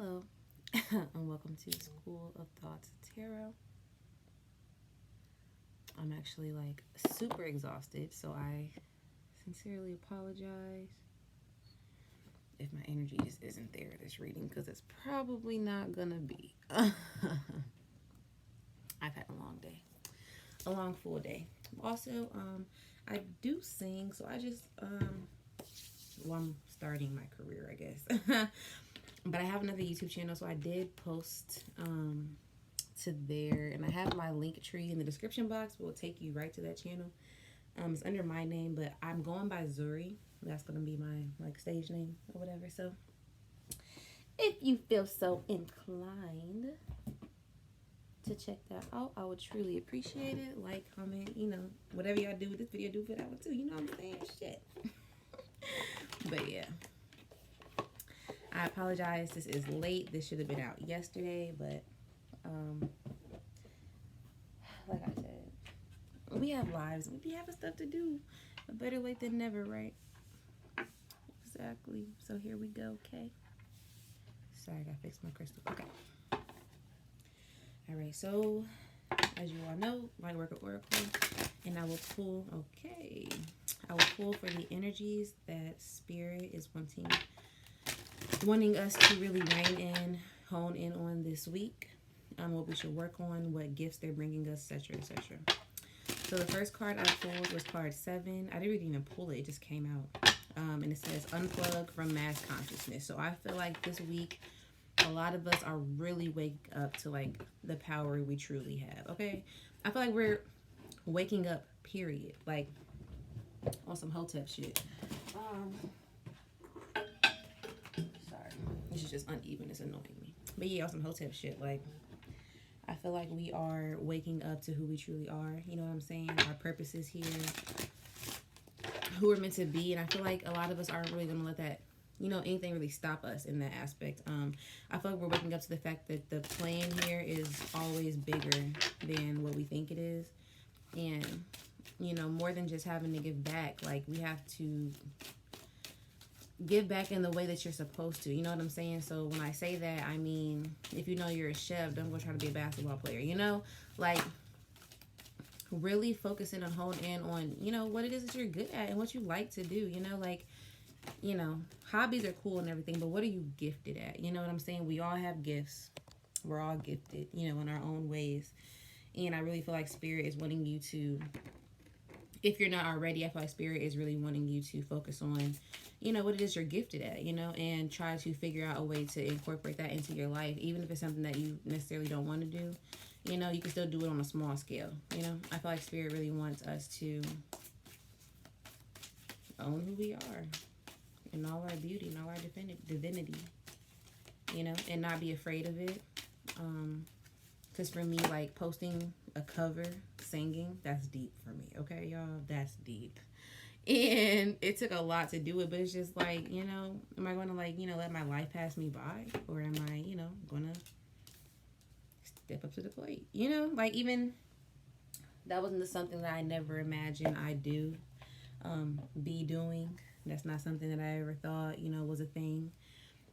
Hello, and welcome to School of Thoughts Tarot. I'm actually super exhausted, so I sincerely apologize if my energy just isn't there this reading because it's probably not gonna be. I've had a long day, a long full day. Also, I do sing, so I just well, I'm starting my career, I guess. But I have another YouTube channel, so I did post to there, and I have my link tree in the description box. Will take you right to that channel. It's under my name, but I'm going by Zuri. That's gonna be my stage name or whatever. So if you feel so inclined to check that out, I would truly appreciate it. Like, comment, whatever y'all do with this video, do for that one too. You know what I'm saying? Shit. But yeah. I apologize. This is late. This should have been out yesterday, but like I said, we have lives. We be having stuff to do. But better late than never, right? Exactly. So here we go, okay? Sorry, I gotta fix my crystal. Okay. Alright, so as you all know, light work of oracle, and I will pull, okay. I will pull for the energies that spirit is wanting us to really hone in on this week, what we should work on, what gifts they're bringing us, etc., etc. So the first card I pulled was card 7. I didn't even pull it; it just came out, and it says "Unplug from mass consciousness." So I feel like this week, a lot of us are really wake up to the power we truly have. Okay, I feel like we're waking up. Period. Like on some hotep shit. This is just uneven. It's annoying me. But yeah, on some hotep shit. Like, I feel like we are waking up to who we truly are. You know what I'm saying? Our purpose is here. Who we're meant to be. And I feel like a lot of us aren't really going to let that, anything really stop us in that aspect. I feel like we're waking up to the fact that the plan here is always bigger than what we think it is. And, more than just having to give back. Like, we have to give back in the way that you're supposed to. You know what I'm saying? So when I say that, I mean, if you know you're a chef, don't go try to be a basketball player. Really focusing on honing in on, what it is that you're good at and what you like to do. Hobbies are cool and everything, but what are you gifted at? You know what I'm saying? We all have gifts. We're all gifted, in our own ways. And I really feel like Spirit is wanting you to, if you're not already, I feel like Spirit is really wanting you to focus on, what it is you're gifted at, and try to figure out a way to incorporate that into your life, even if it's something that you necessarily don't want to do. You can still do it on a small scale. I feel like Spirit really wants us to own who we are in all our beauty and all our divinity, and not be afraid of it. Because for me, posting a cover, singing, that's deep for me. Okay, y'all? That's deep. And it took a lot to do it, but it's just am I going to let my life pass me by? Or am I, going to step up to the plate? Even that wasn't something that I never imagined I'd do, be doing. That's not something that I ever thought, was a thing.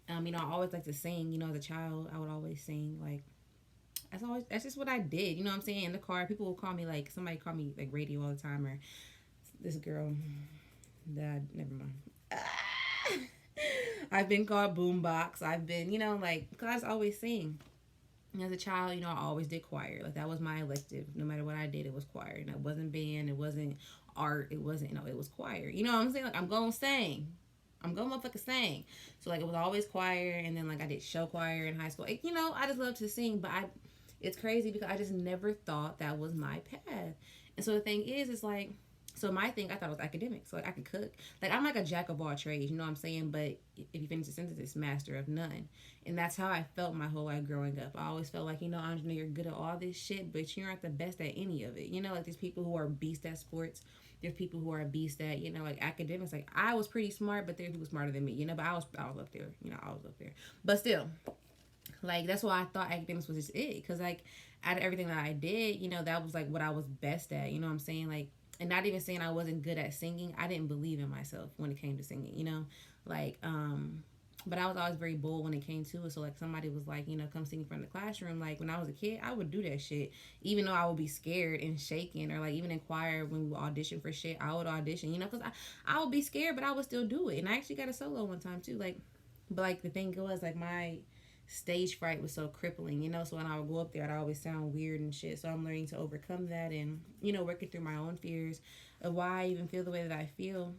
I always like to sing, as a child, I would always sing, that's just what I did, you know what I'm saying? In the car, people will call me, somebody call me, radio all the time, or this girl, never mind. I've been called boombox. I've been, because I always sing. As a child, I always did choir. That was my elective. No matter what I did, it was choir. And it wasn't band, it wasn't art, it wasn't, it was choir. You know what I'm saying? I'm going to sing. I'm going to motherfucker sing. So, it was always choir, and then, I did show choir in high school. I just love to sing, but it's crazy because I just never thought that was my path. And so the thing is, so my thing, I thought it was academic. So I could cook. I'm a jack of all trades, you know what I'm saying? But if you finish the sentence, it's master of none. And that's how I felt my whole life growing up. I always felt like, Anjana, you're good at all this shit, but you're not the best at any of it. There's people who are beast at sports. There's people who are beast at, academics. I was pretty smart, but there's people smarter than me, but I was up there. I was up there. But still, that's why I thought academics was just it. Because, out of everything that I did, that was, what I was best at. You know what I'm saying? And not even saying I wasn't good at singing. I didn't believe in myself when it came to singing, But I was always very bold when it came to it. So like somebody was like, come sing in front of the classroom. Like when I was a kid, I would do that shit, even though I would be scared and shaking, or like even in choir when we would audition for shit, I would audition, because I would be scared, but I would still do it. And I actually got a solo one time too. Like, but like the thing was like my stage fright was so crippling, So when I would go up there, I'd always sound weird and shit. So I'm learning to overcome that and working through my own fears of why I even feel the way that I feel.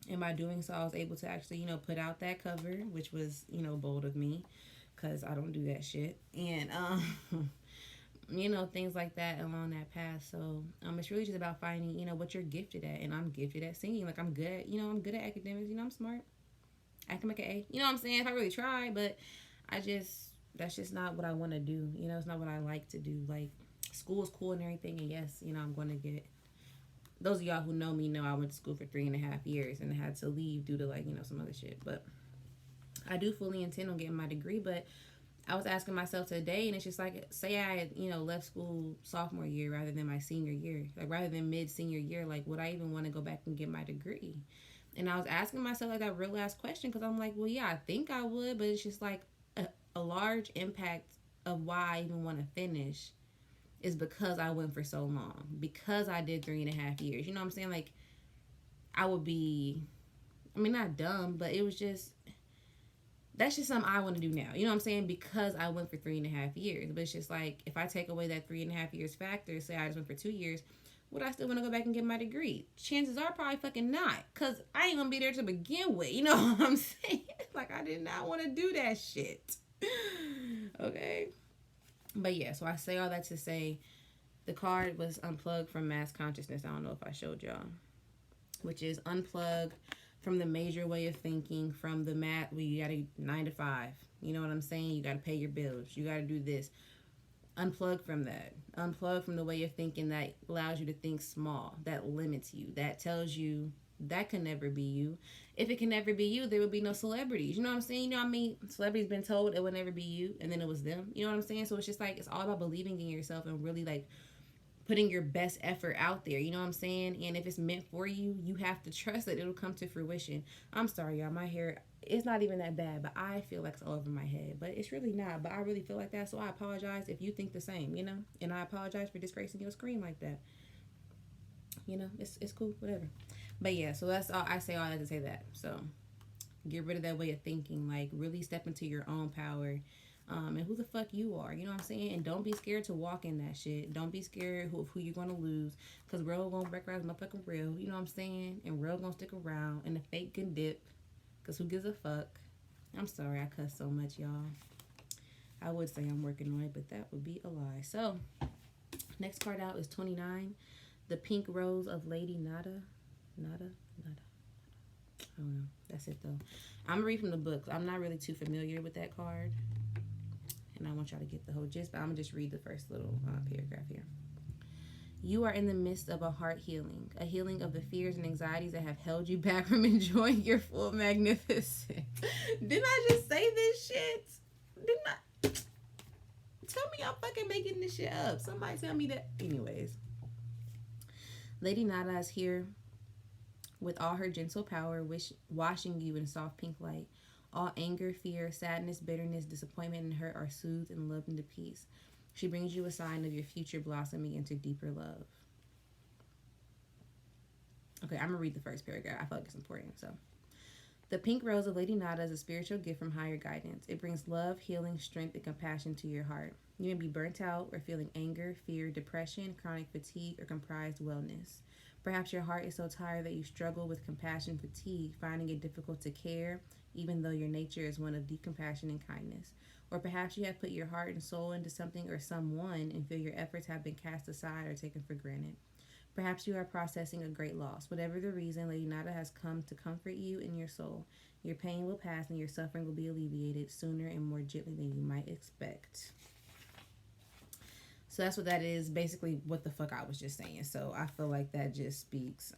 And by doing so, I was able to actually, put out that cover, which was, bold of me, because I don't do that shit. And, things like that along that path. So it's really just about finding, what you're gifted at. And I'm gifted at singing. Like, I'm good at, I'm good at academics. I'm smart. I can make an A. You know what I'm saying? If I really try, but that's just not what I want to do. It's not what I like to do. Like, school is cool and everything. And yes, I'm going to get those of y'all who know me know I went to school for 3.5 years and had to leave due to like, some other shit. But I do fully intend on getting my degree. But I was asking myself today, and it's just like, say I had, left school sophomore year rather than my senior year, like rather than mid-senior year, like would I even want to go back and get my degree? And I was asking myself like that real last question, because I'm like, well, yeah, I think I would, but it's just like a large impact of why I even want to finish is because I went for so long, because I did 3.5 years. You know what I'm saying? Like, I would be, not dumb, but it was just, that's just something I want to do now. You know what I'm saying? Because I went for 3.5 years. But it's just like, if I take away that 3.5 years factor, say I just went for 2 years, would I still want to go back and get my degree? Chances are probably fucking not, because I ain't going to be there to begin with. You know what I'm saying? Like, I did not want to do that shit. Okay? But yeah, so I say all that to say the card was unplugged from mass consciousness. I don't know if I showed y'all. Which is unplug from the major way of thinking, from the mat where you got to 9 to 5. You know what I'm saying? You got to pay your bills. You got to do this. Unplug from that. Unplug from the way of thinking that allows you to think small, that limits you, that tells you that can never be you. If it can never be you, there would be no celebrities. You know what I'm saying? You know what I mean? Celebrities been told it would never be you, and then it was them. You know what I'm saying? So it's just like, it's all about believing in yourself and really like putting your best effort out there. You know what I'm saying? And if it's meant for you, you have to trust that it'll come to fruition. I'm sorry, y'all. My hair, it's not even that bad, but I feel like it's all over my head. But it's really not. But I really feel like that. So I apologize if you think the same, And I apologize for disgracing your screen like that. It's cool, whatever. But yeah, so that's all I say. All that to say that. So get rid of that way of thinking. Like, really step into your own power. And who the fuck you are, you know what I'm saying? And don't be scared to walk in that shit. Don't be scared of who you're going to lose, because real gonna recognize motherfucking real, you know what I'm saying? And real gonna stick around, and the fake can dip, because who gives a fuck? I'm sorry I cuss so much, y'all. I would say I'm working on it, but that would be a lie. So next card out is 29, the Pink Rose of Lady Nada. Nada. I don't know. That's it though. I'm gonna read from the book. I'm not really too familiar with that card, and I want y'all to get the whole gist, but I'm going to just read the first little paragraph here. You are in the midst of a heart healing, a healing of the fears and anxieties that have held you back from enjoying your full magnificence. Didn't I just say this shit? Didn't I? Tell me I'm fucking making this shit up. Somebody tell me that. Anyways. Lady Nada is here with all her gentle power, washing you in soft pink light. All anger, fear, sadness, bitterness, disappointment, and hurt are soothed and lulled into peace. She brings you a sign of your future blossoming into deeper love. Okay, I'm going to read the first paragraph. I feel like it's important. So, the Pink Rose of Lady Nada is a spiritual gift from higher guidance. It brings love, healing, strength, and compassion to your heart. You may be burnt out or feeling anger, fear, depression, chronic fatigue, or comprised wellness. Perhaps your heart is so tired that you struggle with compassion fatigue, finding it difficult to care, even though your nature is one of deep compassion and kindness. Or perhaps you have put your heart and soul into something or someone and feel your efforts have been cast aside or taken for granted. Perhaps you are processing a great loss. Whatever the reason, Lady Nada has come to comfort you in your soul. Your pain will pass and your suffering will be alleviated sooner and more gently than you might expect. So that's what that is. Basically what the fuck I was just saying. So I feel like that just speaks,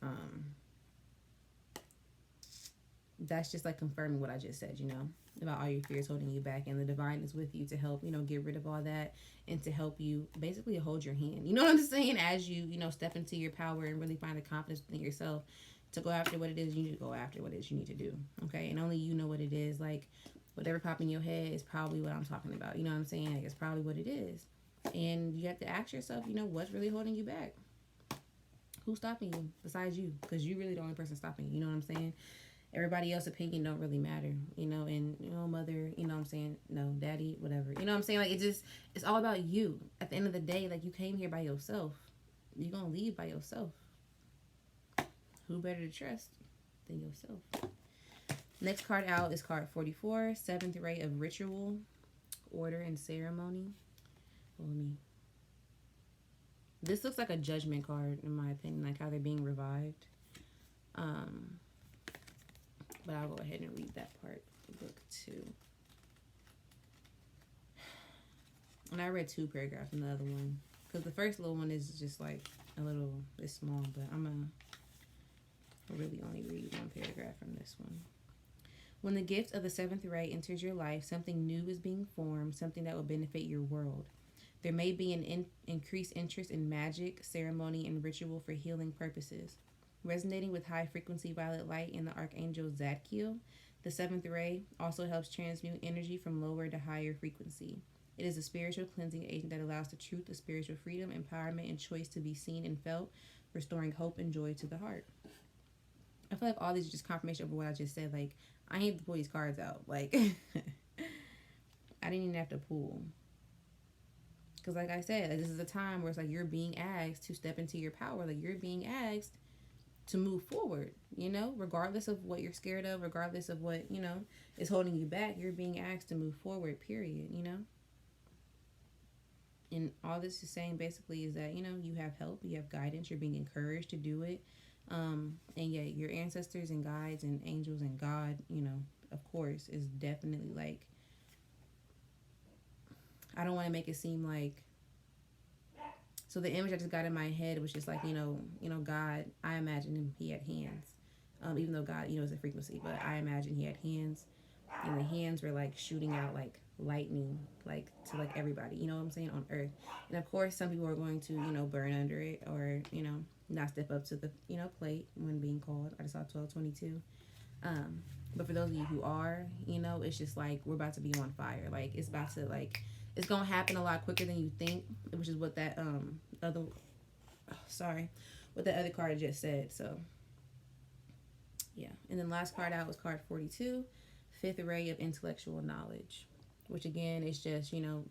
that's just like confirming what I just said, about all your fears holding you back, and the divine is with you to help, get rid of all that, and to help you basically hold your hand. You know what I'm saying? As you, step into your power and really find the confidence within yourself, to go after what it is you need to go after, what it is you need to do. Okay, and only you know what it is. Like whatever pop in your head is probably what I'm talking about. You know what I'm saying? Like it's probably what it is. And you have to ask yourself, you know, what's really holding you back? Who's stopping you besides you? Because you're really the only person stopping you. You know what I'm saying? Everybody else's opinion don't really matter, you know, and, you know, mother, you know what I'm saying? No, daddy, whatever. You know what I'm saying? Like, it's all about you. At the end of the day, like, you came here by yourself. You're going to leave by yourself. Who better to trust than yourself? Next card out is card 44, seventh ray of ritual, order, and ceremony. Follow me. This looks like a judgment card, in my opinion, like how they're being revived. But I'll go ahead and read that part of book 2. And I read 2 paragraphs in the other one. Because the first little one is just like it's small, but I'm going to really only read 1 paragraph from this one. When the gift of the 7th ray enters your life, something new is being formed, something that will benefit your world. There may be an increased interest in magic, ceremony, and ritual for healing purposes. Resonating with high-frequency violet light in the Archangel Zadkiel, the 7th ray also helps transmute energy from lower to higher frequency. It is a spiritual cleansing agent that allows the truth of spiritual freedom, empowerment, and choice to be seen and felt, restoring hope and joy to the heart. I feel like all these are just confirmation of what I just said. Like, I need to pull these cards out. Like, I didn't even have to pull. Because like I said, like, this is a time where it's like you're being asked to step into your power. Like, you're being asked to move forward, you know, regardless of what you're scared of, regardless of what, you know, is holding you back, you're being asked to move forward, period, you know. And all this is saying basically is that, you know, you have help, you have guidance, you're being encouraged to do it. And yeah, your ancestors and guides and angels and God, you know, of course, is definitely like, I don't want to make it seem like, so the image I just got in my head was just like, you know, God, I imagine him, he had hands. Even though God, you know, is a frequency, but I imagine he had hands, and the hands were like shooting out like lightning, like to like everybody, you know what I'm saying, on earth. And of course, some people are going to, you know, burn under it, or, you know, not step up to the, you know, plate when being called. I just saw 1222. But for those of you who are, you know, it's just like we're about to be on fire. Like it's about to like, it's gonna happen a lot quicker than you think, which is what that what that other card just said. So yeah, and then last card out was card 42, 5th ray of intellectual knowledge, which again is just, you know,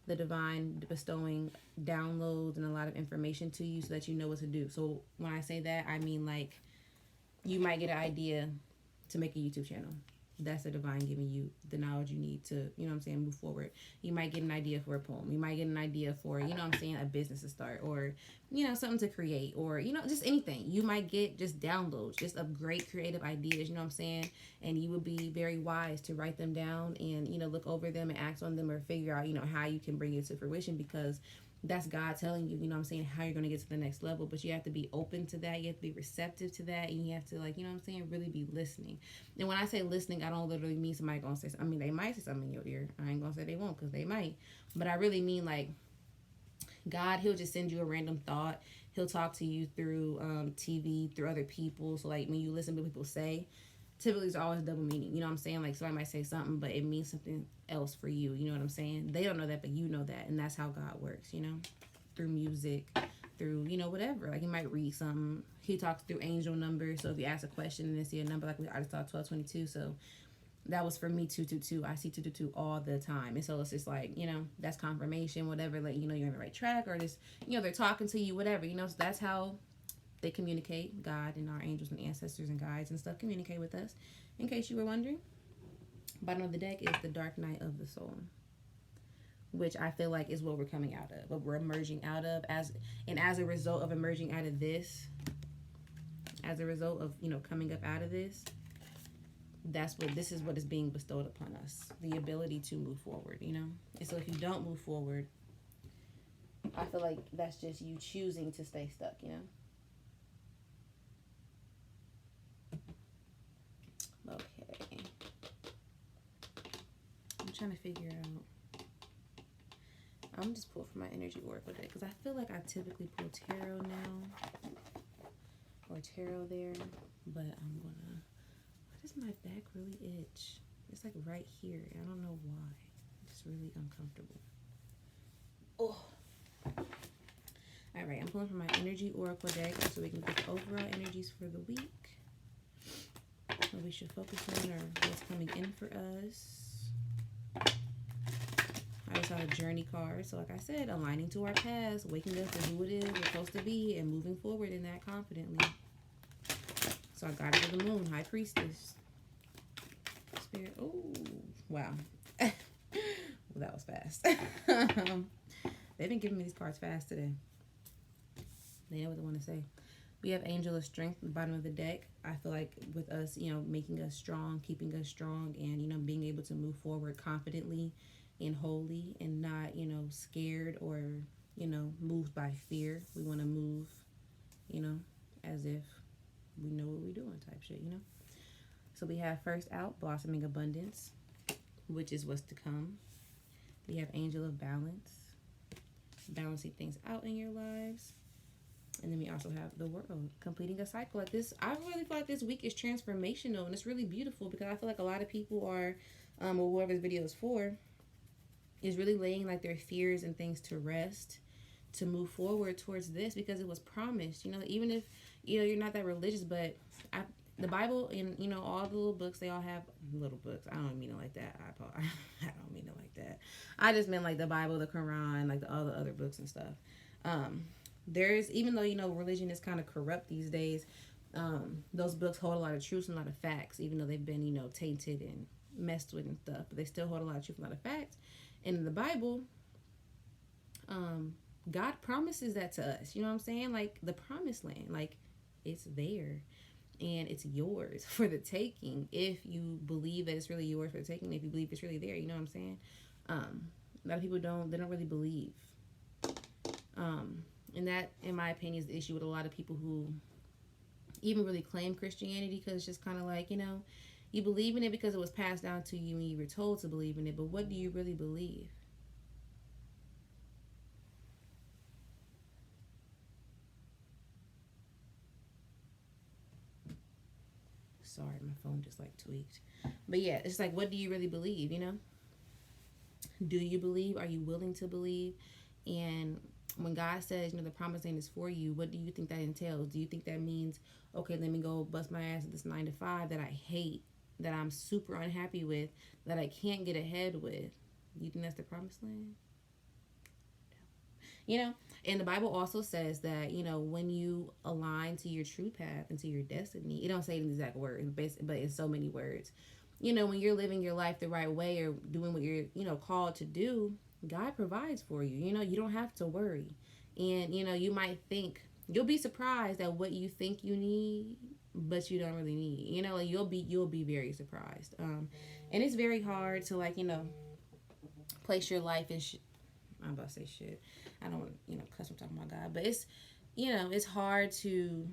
the divine bestowing downloads and a lot of information to you so that you know what to do. So when I say that, I mean like you might get an idea to make a YouTube channel. That's the divine giving you the knowledge you need to, you know what I'm saying, move forward. You might get an idea for a poem. You might get an idea for, you know what I'm saying, a business to start, or, you know, something to create, or, you know, just anything. You might get just downloads, just of great creative ideas, you know what I'm saying? And you would be very wise to write them down and, you know, look over them and act on them, or figure out, you know, how you can bring it to fruition, because that's God telling you, you know what I'm saying, how you're going to get to the next level. But you have to be open to that. You have to be receptive to that. And you have to, like, you know what I'm saying, really be listening. And when I say listening, I don't literally mean somebody going to say something. I mean, they might say something in your ear. I ain't going to say they won't, because they might. But I really mean, like, God, he'll just send you a random thought. He'll talk to you through TV, through other people. So, like, when you listen to what people say, typically it's always double meaning. You know what I'm saying? Like, somebody might say something, but it means something else for you. You know what I'm saying? They don't know that, but you know that. And that's how God works, you know? Through music, through, you know, whatever. Like, he might read something. He talks through angel numbers. So if you ask a question and then see a number, like I just saw 1222. So that was for me 222. I see 222 all the time. And so it's just like, you know, that's confirmation, whatever. Like, you know, you're on the right track, or just, you know, they're talking to you, whatever. You know, so that's how they communicate. God and our angels and ancestors and guides and stuff communicate with us, in case you were wondering. Bottom of the deck is the dark night of the soul, which I feel like is what we're coming out of, what we're emerging out of, as a result of emerging out of this, as a result of, you know, coming up out of this, this is what is being bestowed upon us, the ability to move forward, you know. And so if you don't move forward, I feel like that's just you choosing to stay stuck, you know. Okay. I'm trying to figure out. I'm just pull from my energy oracle deck, because I feel like I typically pull tarot now. or tarot there, but I'm gonna. Why does my back really itch? It's like right here. I don't know why. It's really uncomfortable. Oh. All right, I'm pulling from my energy oracle deck so we can get the overall energies for the week. What we should focus on or what's coming in for us. I just saw a journey card. So like I said, aligning to our past, waking up to who it is we're supposed to be, and moving forward in that confidently. So I got it for the moon, High Priestess. Spirit. Oh, wow. Well, that was fast. They've been giving me these cards fast today. They know what they want to say. We have Angel of Strength at the bottom of the deck. I feel like with us, making us strong, keeping us strong, and, being able to move forward confidently and wholly and not, scared or, moved by fear. We want to move, as if we know what we're doing type shit, So we have first out, Blossoming Abundance, which is what's to come. We have Angel of Balance, balancing things out in your lives. And then we also have the World, completing a cycle. Like this, I really feel like this week is transformational, and it's really beautiful because I feel like a lot of people are, or whoever this video is for, is really laying like their fears and things to rest, to move forward towards this because it was promised. Even if you're not that religious, but the Bible and all the little books, they all have little books. I don't mean it like that. I don't mean it like that. I just meant like the Bible, the Quran, like all the other books and stuff. There's, even though, religion is kind of corrupt these days, those books hold a lot of truths and a lot of facts, even though they've been, tainted and messed with and stuff, but they still hold a lot of truth and a lot of facts. And in the Bible, God promises that to us, you know what I'm saying? Like the promised land, like it's there and it's yours for the taking. If you believe that it's really yours for the taking, if you believe it's really there, you know what I'm saying? A lot of people don't really believe. And that, in my opinion, is the issue with a lot of people who even really claim Christianity, because it's just kind of like, you believe in it because it was passed down to you and you were told to believe in it, but what do you really believe? Sorry, my phone just like tweaked. But yeah, it's like, what do you really believe, Do you believe? Are you willing to believe? And when God says, the promised land is for you, what do you think that entails? Do you think that means, okay, let me go bust my ass at this 9 to 5 that I hate, that I'm super unhappy with, that I can't get ahead with? You think that's the promised land? No. And the Bible also says that, when you align to your true path and to your destiny, it don't say in exact words, but in so many words, when you're living your life the right way or doing what you're, called to do, God provides for you. You don't have to worry. And, you might think, you'll be surprised at what you think you need, but you don't really need. Like you'll be very surprised. And it's very hard to place your life in I'm about to say shit. I don't want to, cuss, I'm talking about God. But it's, it's hard to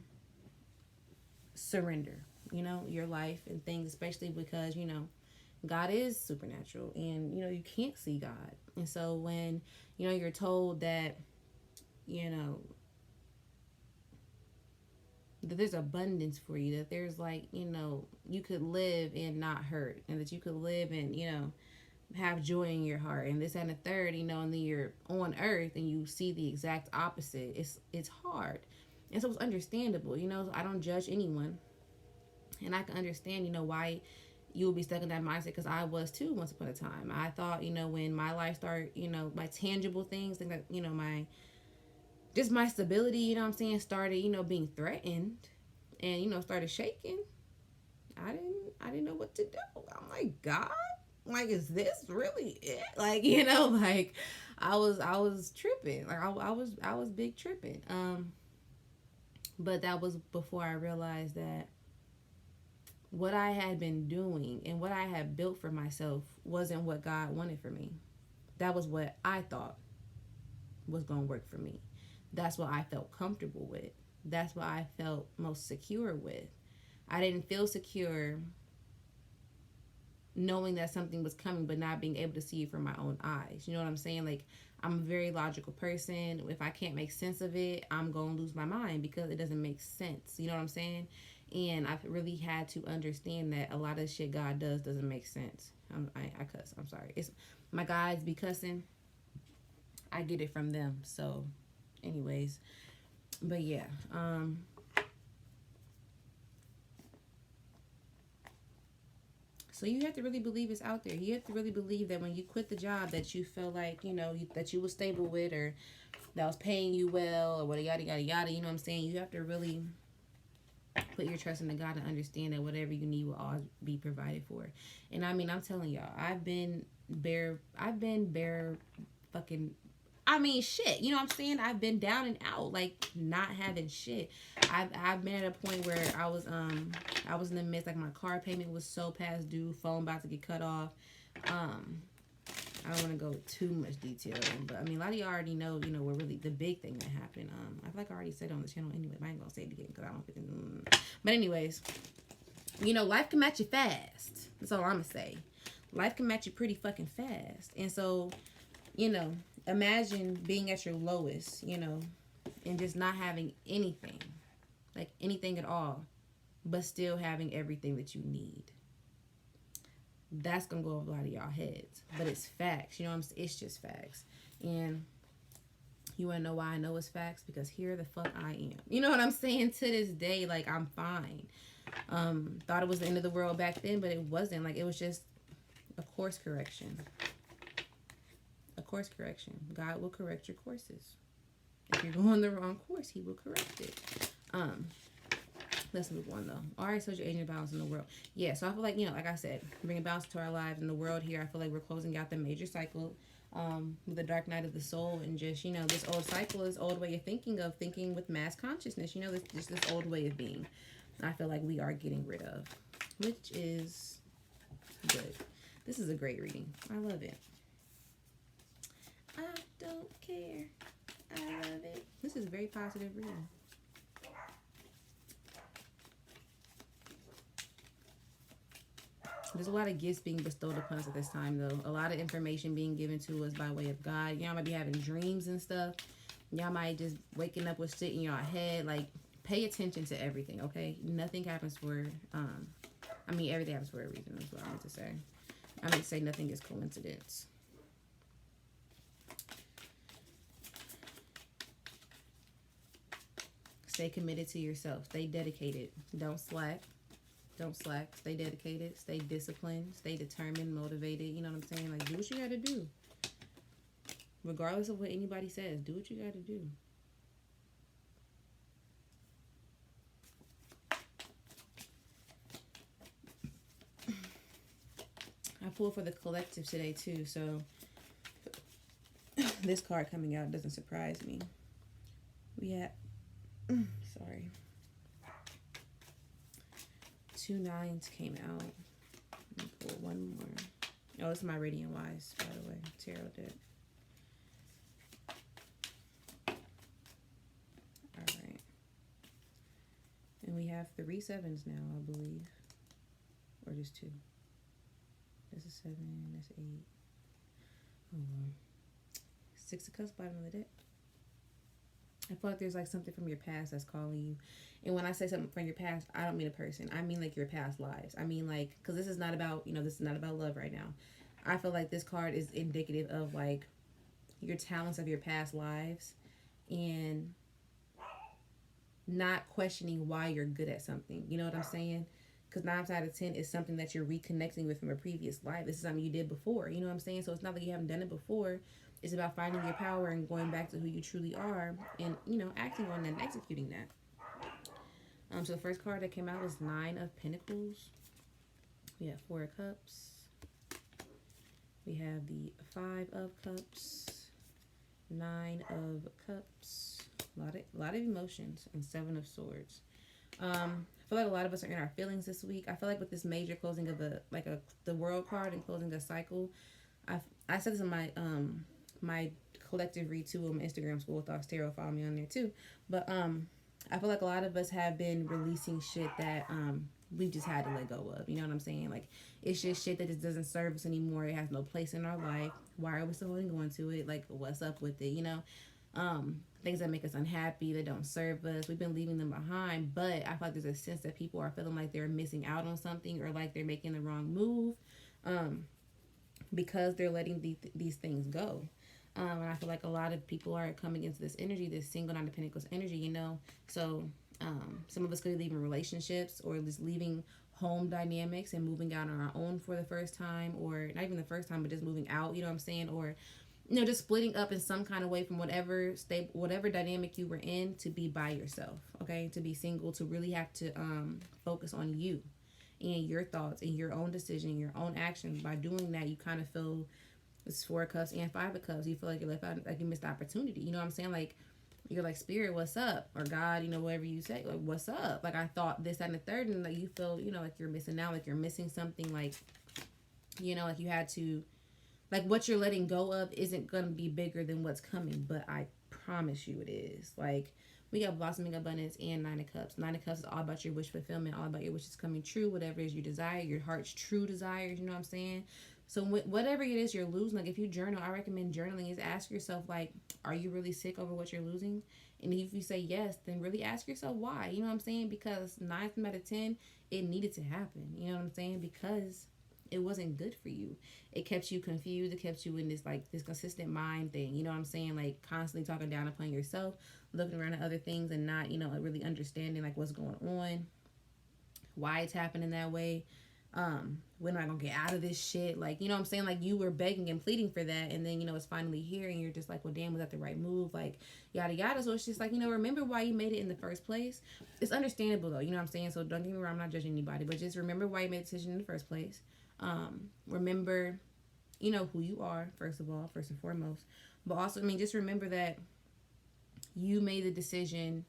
surrender, your life and things, especially because, God is supernatural and, you can't see God. And so when, you're told that, that there's abundance for you, that there's like, you could live and not hurt, and that you could live and, have joy in your heart, and this and the third, and then you're on earth and you see the exact opposite. It's hard. And so it's understandable, I don't judge anyone. And I can understand, why you will be stuck in that mindset, because I was too once upon a time. I thought, when my life started, my tangible things like, my stability, started, being threatened and, started shaking. I didn't know what to do. I'm like, God, like, is this really it? Like, like I was tripping. Like I was big tripping. But that was before I realized that what I had been doing and what I had built for myself wasn't what God wanted for me. That was what I thought was going to work for me. That's what I felt comfortable with. That's what I felt most secure with. I didn't feel secure knowing that something was coming, but not being able to see it from my own eyes. You know what I'm saying? Like, I'm a very logical person. If I can't make sense of it, I'm going to lose my mind because it doesn't make sense. You know what I'm saying? And I've really had to understand that a lot of shit God does doesn't make sense. I cuss. I'm sorry. It's my guys be cussing. I get it from them. So, anyways, but yeah. So you have to really believe it's out there. You have to really believe that when you quit the job that you feel like, that you were stable with, or that was paying you well, or whatever, yada, yada, yada. You know what I'm saying? You have to really put your trust in the God and understand that whatever you need will always be provided for. And I mean, I'm telling y'all, I've been bare fucking, I mean, shit. You know what I'm saying? I've been down and out, like not having shit. I've been at a point where I was in the midst, like my car payment was so past due, phone about to get cut off. I don't want to go with too much detail, but I mean, a lot of y'all already know, what really the big thing that happened. I feel like I already said it on the channel anyway, but I ain't gonna say it again because I don't think. But anyways, life can match you fast. That's all I'm gonna say. Life can match you pretty fucking fast, and so, imagine being at your lowest, and just not having anything, like anything at all, but still having everything that you need. That's gonna go over a lot of y'all heads, but it's facts. It's just facts. And you wanna know why I know it's facts? Because here the fuck I am. You know what I'm saying? To this day, like, I'm fine. Thought it was the end of the world back then, but it wasn't. Like, it was just a course correction. A course correction. God will correct your courses. If you're going the wrong course, he will correct it. Let's move on, though. All right, so your agent balance in the world. Yeah, so I feel like, like I said, bringing balance to our lives in the world here. I feel like we're closing out the major cycle with the dark night of the soul. And just, this old cycle, this old way of thinking with mass consciousness. This old way of being. I feel like we are getting rid of, which is good. This is a great reading. I love it. I don't care. I love it. This is a very positive reading. There's a lot of gifts being bestowed upon us at this time, though. A lot of information being given to us by way of God. Y'all might be having dreams and stuff. Y'all might just waking up with shit in your head. Like, pay attention to everything, okay? Nothing happens for, everything happens for a reason, is what I meant to say. I meant to say nothing is coincidence. Stay committed to yourself. Stay dedicated. Don't slack. Don't slack. Stay dedicated. Stay disciplined. Stay determined, motivated. You know what I'm saying? Like, do what you got to do. Regardless of what anybody says, do what you got to do. I pulled for the collective today, too, so this card coming out doesn't surprise me. We had... sorry. 2 9s came out. Let me pull one more. Oh, it's my Radiant Wise, by the way. Tarot deck. Alright. And we have 3 7s now, I believe. Or just 2. This is 7, that's 8. Oh, well. 6 of Cups, bottom of the deck. I feel like there's like something from your past that's calling you. And when I say something from your past, I don't mean a person. I mean like your past lives. I mean like, because this is not about, this is not about love right now. I feel like this card is indicative of like your talents of your past lives and not questioning why you're good at something. You know what I'm saying? Because 9 out of 10 is something that you're reconnecting with from a previous life. This is something you did before. You know what I'm saying? So it's not like you haven't done it before. It's about finding your power and going back to who you truly are and, acting on that and executing that. So the first card that came out was 9 of Pentacles. We have 4 of Cups. We have the 5 of Cups. 9 of Cups. A lot of emotions. And 7 of Swords. I feel like a lot of us are in our feelings this week. I feel like with this major closing of the World card and closing a cycle, I said this in my collective read too on my Instagram, School of Thoughts Tarot. Follow me on there too. But I feel like a lot of us have been releasing shit that we've just had to let go of. You know what I'm saying? Like, it's just shit that just doesn't serve us anymore. It has no place in our life. Why are we still holding on to it? Like, what's up with it? You know, things that make us unhappy, that don't serve us. We've been leaving them behind, but I feel like there's a sense that people are feeling like they're missing out on something, or like they're making the wrong move, because they're letting these things go. And I feel like a lot of people are coming into this energy, this single nine of pentacles energy, you know. So some of us could be leaving relationships, or just leaving home dynamics and moving out on our own for the first time, or not even the first time, but just moving out, you know what I'm saying? Or, you know, just splitting up in some kind of way from whatever whatever dynamic you were in, to be by yourself, okay? To be single, to really have to focus on you and your thoughts and your own decision, your own actions. By doing that, you kind of feel, it's 4 of Cups and 5 of Cups, you feel like you're left out, like you missed the opportunity. You know what I'm saying? Like, you're like, Spirit, what's up? Or God, you know, whatever you say, like, what's up? Like, I thought this, that, and the third, and like you feel, you know, like you're missing out, like you're missing something, like, you know, like you had to, like, what you're letting go of isn't gonna be bigger than what's coming, but I promise you it is. Like, we got blossoming abundance and 9 of Cups. 9 of Cups is all about your wish fulfillment, all about your wishes coming true, whatever it is you desire, your heart's true desires, you know what I'm saying? So whatever it is you're losing, like if you journal, I recommend journaling, is ask yourself, like, are you really sick over what you're losing? And if you say yes, then really ask yourself why. You know what I'm saying? Because 9 out of 10, it needed to happen. You know what I'm saying? Because it wasn't good for you. It kept you confused. It kept you in this, like, this consistent mind thing. You know what I'm saying? Like, constantly talking down upon yourself, looking around at other things and not, you know, really understanding, like, what's going on, why it's happening that way. When am I gonna get out of this shit? Like, you know what I'm saying? Like, you were begging and pleading for that, and then, you know, it's finally here, and you're just like, well, damn, was that the right move? Like, yada yada. So it's just like, you know, remember why you made it in the first place. It's understandable though, you know what I'm saying? So don't get me wrong, I'm not judging anybody, but just remember why you made the decision in the first place. Remember, you know, who you are, first of all, first and foremost. But also, I mean, just remember that you made the decision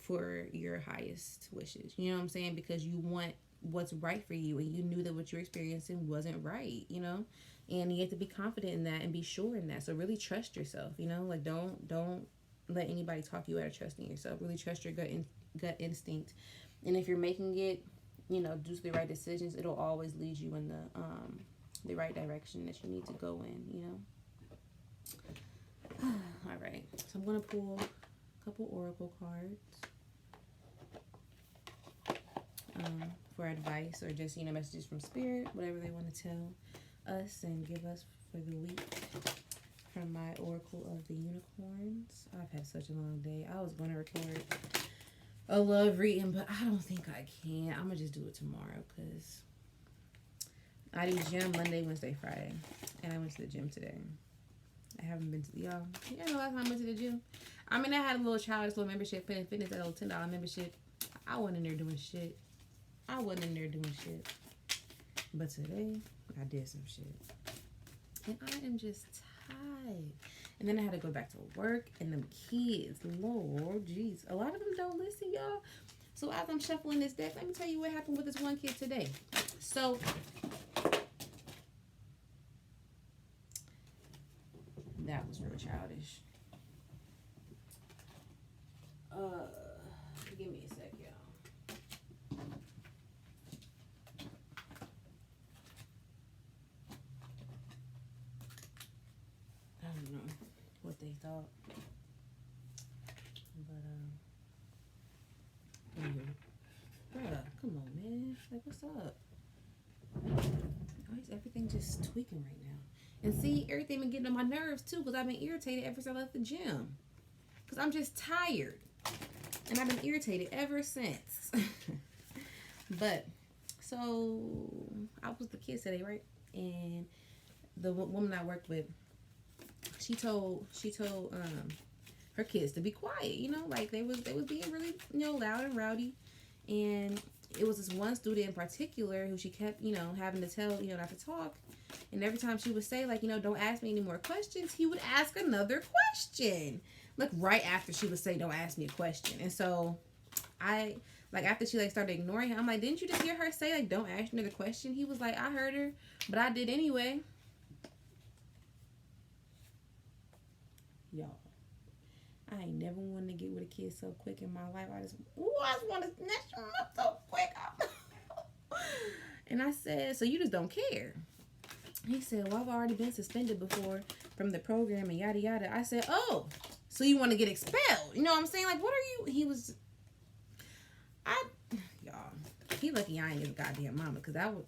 for your highest wishes. You know what I'm saying? Because you want what's right for you, and you knew that what you're experiencing wasn't right, you know, and you have to be confident in that and be sure in that. So really trust yourself, you know, like don't let anybody talk you out of trusting yourself. Really trust your gut instinct, and if you're making it, you know, do the right decisions, it'll always lead you in the right direction that you need to go in, you know. All right, so I'm gonna pull a couple oracle cards for advice, or just, you know, messages from Spirit, whatever they want to tell us and give us for the week, from my Oracle of the Unicorns. I've had such a long day. I was going to record a love reading, but I don't think I can. I'm going to just do it tomorrow, because I do gym Monday, Wednesday, Friday, and I went to the gym today. I haven't been to, y'all, you know, last time I went to the gym, I mean, I had a little childish little membership, Fitness, that little $10 membership. I wasn't in there doing shit. But today, I did some shit. And I am just tired. And then I had to go back to work, and them kids, Lord, jeez. A lot of them don't listen, y'all. So as I'm shuffling this deck, let me tell you what happened with this one kid today. So, that was real childish. Give me a sec, y'all. I don't know what they thought, but bruh, come on, man. Like, what's up? Why is everything just tweaking right now? And see, everything been getting on my nerves too, because I've been irritated ever since I left the gym. Because I'm just tired, and I've been irritated ever since. But so I was the kids today, right? And the woman I worked with, she told her kids to be quiet, you know, like they was being really, you know, loud and rowdy. And it was this one student in particular who she kept, you know, having to tell, you know, not to talk. And every time she would say, like, you know, don't ask me any more questions, he would ask another question. Like, right after she would say, don't ask me a question. And so I, like, after she, like, started ignoring him, I'm like, didn't you just hear her say, like, don't ask another question? He was like, I heard her, but I did anyway. Y'all, I ain't never wanted to get with a kid so quick in my life. I just want to snatch him up so quick. And I said, so you just don't care? He said, well, I've already been suspended before from the program and yada yada. I said, oh, so you want to get expelled? You know what I'm saying? Like, what are you? Y'all, he lucky I ain't his goddamn mama, because I would,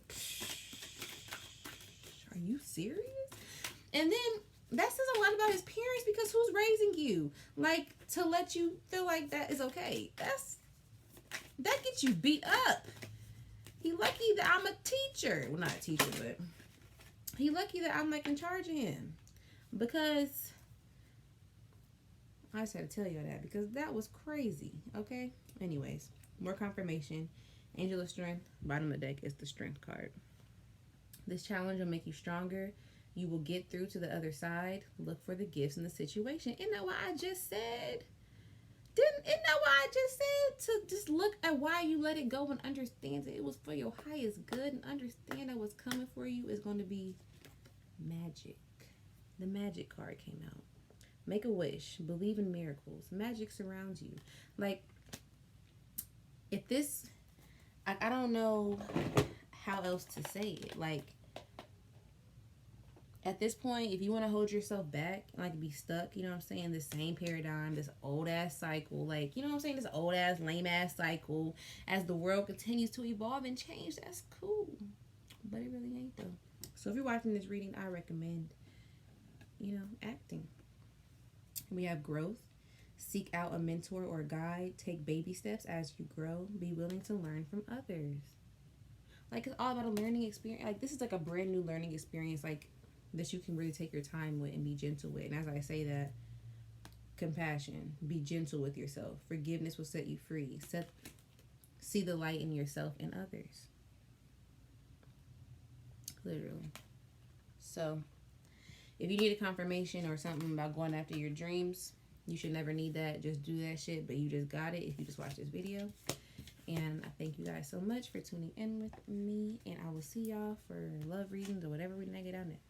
are you serious? And then that says a lot about his parents, because who's raising you? Like, to let you feel like that is okay. That gets you beat up. He lucky that I'm a teacher. Well, not a teacher, but he lucky that I'm like in charge of him. Because I just had to tell you that, because that was crazy. Okay? Anyways, more confirmation. Angel of Strength, bottom of the deck is the Strength card. This challenge will make you stronger. You will get through to the other side. Look for the gifts in the situation. Isn't that what I just said? Isn't that what I just said? To just look at why you let it go and understand it was for your highest good, and understand that what's coming for you is going to be magic. The magic card came out. Make a wish. Believe in miracles. Magic surrounds you. Like, if this, I don't know how else to say it. Like, at this point, if you want to hold yourself back and like be stuck, you know what I'm saying, this same paradigm, this old ass cycle, like, you know what I'm saying, this old ass, lame ass cycle, as the world continues to evolve and change, that's cool. But it really ain't though. So if you're watching this reading, I recommend, acting. We have growth. Seek out a mentor or guide. Take baby steps as you grow. Be willing to learn from others. Like, it's all about a learning experience. Like, this is like a brand new learning experience, like, that you can really take your time with and be gentle with. And as I say that, compassion. Be gentle with yourself. Forgiveness will set you free. See the light in yourself and others. Literally. So, if you need a confirmation or something about going after your dreams, you should never need that. Just do that shit, but you just got it if you just watch this video. And I thank you guys so much for tuning in with me. And I will see y'all for love readings or whatever reading I get out next.